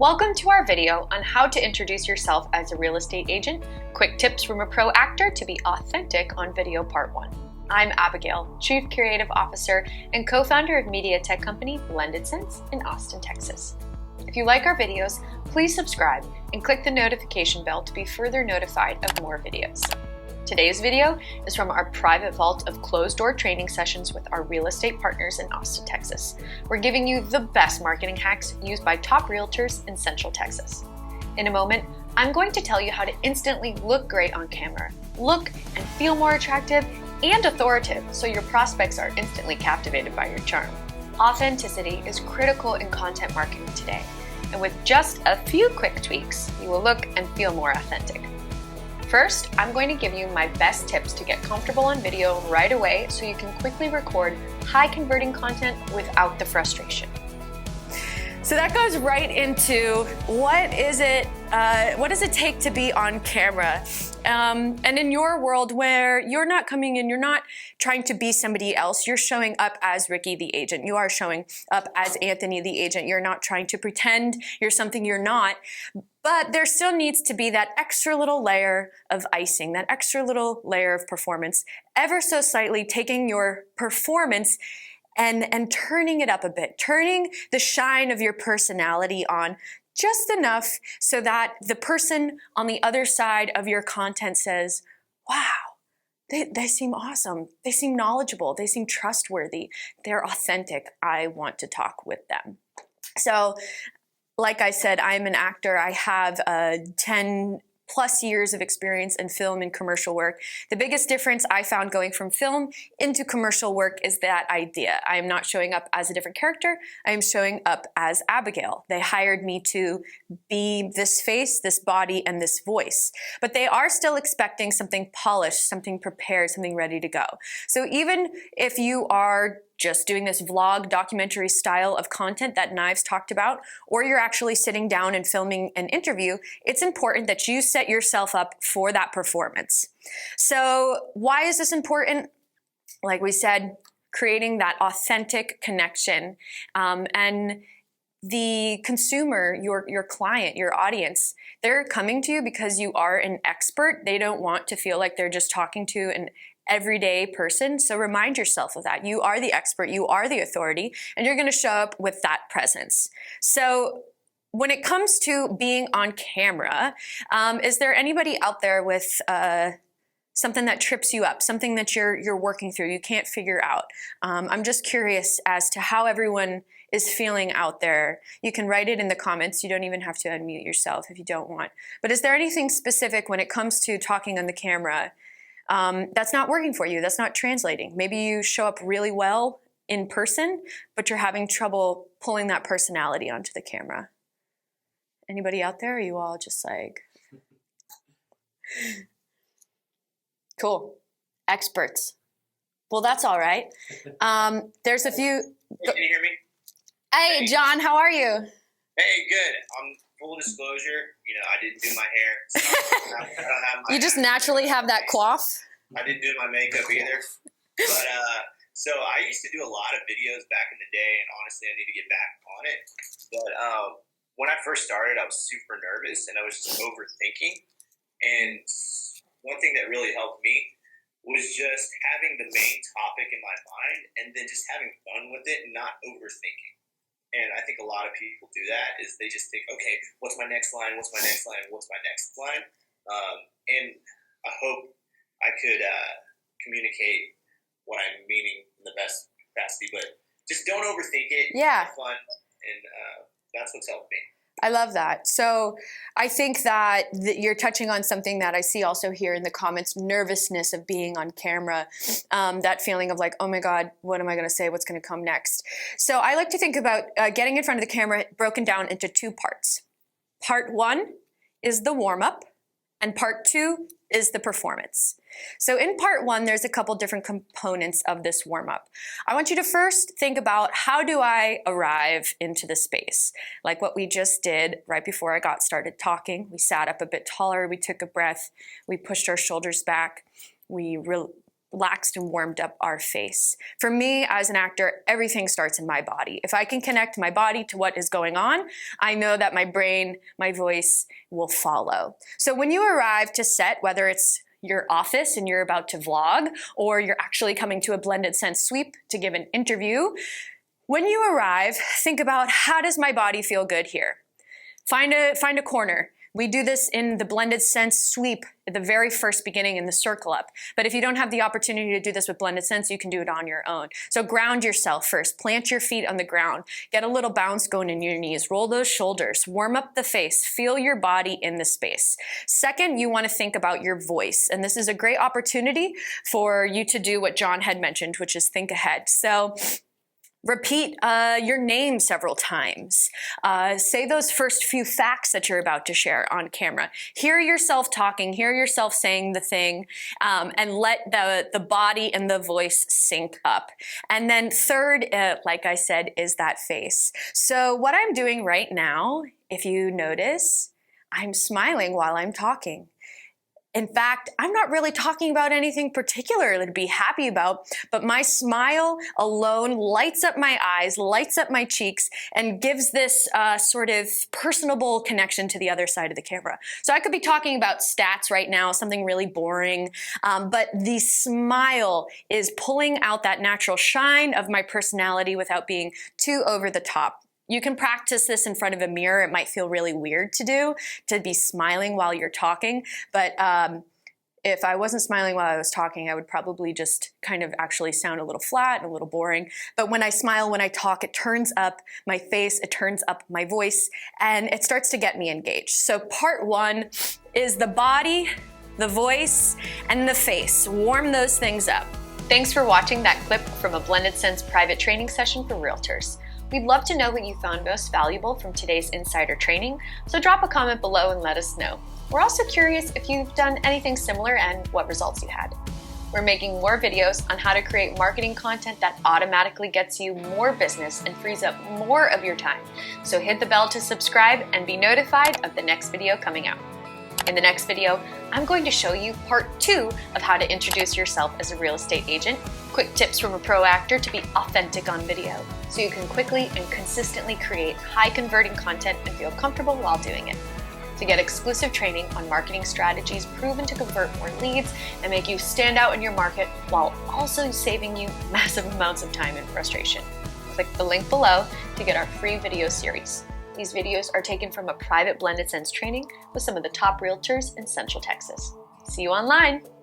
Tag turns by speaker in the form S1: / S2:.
S1: Welcome to our video on how to introduce yourself as a real estate agent, quick tips from a pro actor to be authentic on video part 1. I'm Abigail, Chief Creative Officer and co-founder of media tech company Blended Sense in Austin, Texas. If you like our videos, please subscribe and click the notification bell to be further notified of more videos. Today's video is from our private vault of closed-door training sessions with our real estate partners in Austin, Texas. We're giving you the best marketing hacks used by top realtors in Central Texas. In a moment, I'm going to tell you how to instantly look great on camera, look and feel more attractive and authoritative so your prospects are instantly captivated by your charm. Authenticity is critical in content marketing today, and with just a few quick tweaks, you will look and feel more authentic. First, I'm going to give you my best tips to get comfortable on video right away so you can quickly record high converting content without the frustration. So that goes right into what does it take to be on camera? And in your world where you're not coming in, you're not trying to be somebody else, you're showing up as Ricky the agent, you are showing up as Anthony the agent, you're not trying to pretend you're something you're not. But there still needs to be that extra little layer of icing, that extra little layer of performance, ever so slightly taking your performance and turning it up a bit, turning the shine of your personality on just enough so that the person on the other side of your content says, wow, they seem awesome, they seem knowledgeable, they seem trustworthy, they're authentic, I want to talk with them. So, like I said, I'm an actor. I have 10 plus years of experience in film and commercial work. The biggest difference I found going from film into commercial work is that idea. I am not showing up as a different character. I am showing up as Abigail. They hired me to be this face, this body, and this voice. But they are still expecting something polished, something prepared, something ready to go. So even if you are just doing this vlog documentary style of content that Knives talked about, or you're actually sitting down and filming an interview, it's important that you set yourself up for that performance. So why is this important? Like we said, creating that authentic connection. And the consumer, your client, your audience, they're coming to you because you are an expert. They don't want to feel like they're just talking to an everyday person. So remind yourself of that. You are the expert, you are the authority, and you're gonna show up with that presence. So when it comes to being on camera, is there anybody out there with something that trips you up, something that you're working through, you can't figure out? I'm just curious as to how everyone is feeling out there. You can write it in the comments. You don't even have to unmute yourself if you don't want. But is there anything specific when it comes to talking on the camera that's not working for you, that's not translating? Maybe you show up really well in person, but you're having trouble pulling that personality onto the camera. Anybody out there? Are you all just like, cool, experts? Well, that's all right. There's a few.
S2: Can you hear me?
S1: Hey, John, how are you?
S2: Hey, good. Full disclosure, I didn't do my hair. So I don't have my
S1: You just naturally have that coif?
S2: I didn't do my makeup either. But, so I used to do a lot of videos back in the day, and honestly, I need to get back on it. But when I first started, I was super nervous, and I was just overthinking. And one thing that really helped me was just having the main topic in my mind, and then just having fun with it and not overthinking. And I think a lot of people do that, is they just think, okay, what's my next line? What's my next line? What's my next line? And I hope I could communicate what I'm meaning in the best capacity, but just don't overthink it.
S1: Yeah.
S2: Have fun, and that's what's helped me.
S1: I love that. So I think that you're touching on something that I see also here in the comments, nervousness of being on camera, that feeling of like, oh my God, what am I going to say? What's going to come next? So I like to think about getting in front of the camera broken down into 2 parts. Part 1 is the warm-up, and part 2 is the performance. So in part 1, there's a couple different components of this warm-up. I want you to first think about, how do I arrive into the space? Like what we just did right before I got started talking. We sat up a bit taller, we took a breath, we pushed our shoulders back, we relaxed and warmed up our face. For me, as an actor, everything starts in my body. If I can connect my body to what is going on, I know that my brain, my voice will follow. So when you arrive to set, whether it's your office and you're about to vlog, or you're actually coming to a Blended Sense sweep to give an interview, when you arrive, think about, how does my body feel good here? Find a corner. We do this in the Blended Sense sweep at the very first beginning in the circle up. But if you don't have the opportunity to do this with Blended Sense, you can do it on your own. So ground yourself first. Plant your feet on the ground. Get a little bounce going in your knees. Roll those shoulders. Warm up the face. Feel your body in the space. Second, you want to think about your voice. And this is a great opportunity for you to do what John had mentioned, which is think ahead. So repeat your name several times. Say those first few facts that you're about to share on camera. Hear yourself talking, hear yourself saying the thing, and let the body and the voice sync up. And then third, like I said, is that face. So what I'm doing right now, if you notice, I'm smiling while I'm talking. In fact, I'm not really talking about anything particular to be happy about, but my smile alone lights up my eyes, lights up my cheeks, and gives this sort of personable connection to the other side of the camera. So I could be talking about stats right now, something really boring, but the smile is pulling out that natural shine of my personality without being too over the top. You can practice this in front of a mirror. It might feel really weird to be smiling while you're talking, but if I wasn't smiling while I was talking, I would probably just kind of actually sound a little flat and a little boring. But when I smile, when I talk, it turns up my face, it turns up my voice, and it starts to get me engaged. So part one is the body, the voice, and the face. Warm those things up. Thanks for watching that clip from a Blended Sense private training session for realtors. We'd love to know what you found most valuable from today's insider training, so drop a comment below and let us know. We're also curious if you've done anything similar and what results you had. We're making more videos on how to create marketing content that automatically gets you more business and frees up more of your time. So hit the bell to subscribe and be notified of the next video coming out. In the next video, I'm going to show you part 2 of how to introduce yourself as a real estate agent, quick tips from a pro actor to be authentic on video, so you can quickly and consistently create high converting content and feel comfortable while doing it. To get exclusive training on marketing strategies proven to convert more leads and make you stand out in your market while also saving you massive amounts of time and frustration. Click the link below to get our free video series. These videos are taken from a private Blended Sense training with some of the top realtors in Central Texas. See you online!